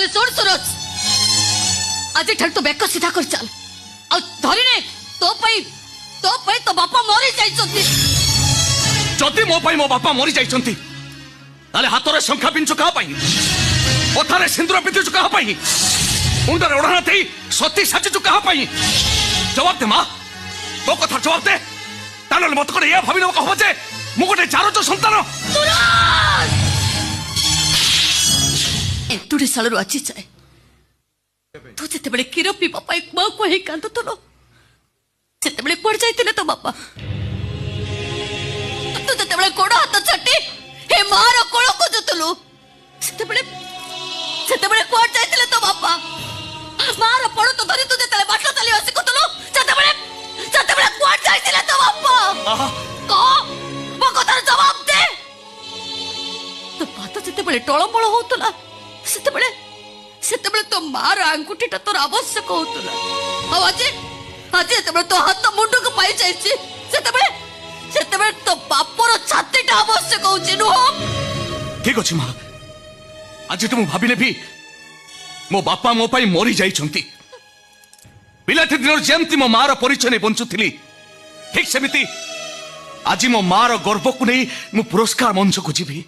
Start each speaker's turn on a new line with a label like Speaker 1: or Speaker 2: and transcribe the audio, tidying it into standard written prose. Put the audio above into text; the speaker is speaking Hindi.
Speaker 1: ताले सुन सुरज आज ठर तो बेक सीधा कर चल आ धरिने तो तो बापा मरी जाइछंती
Speaker 2: जदि मो पाई मो बापा मरी जाइछंती ताले हातरे शंखा पिंचु कहा पाई ओथारे सिंदूर पिंचु कहा पाई मुंडरे ओढ़ना थी सती साचु कहा पाई जवाब दे मां तो कथा जवाब दे ताले मत करे ये भाबी न कहबो जे मु गोटे चारोच संतान
Speaker 1: एतुडे सालरू आछि जाए तू जेते बळे किरो पी बापा एक मां को हे कांदो तलो जेते बळे कोड जाइतिले तो बापा तू जेते बळे कोड हाथ छटी हे मार कोळ को जतलो जेते बळे कोड जाइतिले तो बापा मार पडो तो धरी तू जेते बाटला चली आसी कोतलो जेते बळे कोड जाइतिले तो बापा को मो कथार जवाब दे तो बात जेते बळे टळमळ होतला सेतेबळे तो मार आंगुठीटा तोर आवश्यक होतला आज जेतेबळे तो हाथ मुंड को पाई जाइछि सेतेबळे तो बापर छातीटा आवश्यक होछि नो
Speaker 2: ठीक अछि मां आज तुम भाबिले भी मो बापा मो पाई मरी जाइछंती पिलाटी दिन जेमती मो मार परिचय नै बंचुथिली ठीक सेमिति आज मो मार गर्व को नै मु पुरस्कार मंच को जीवी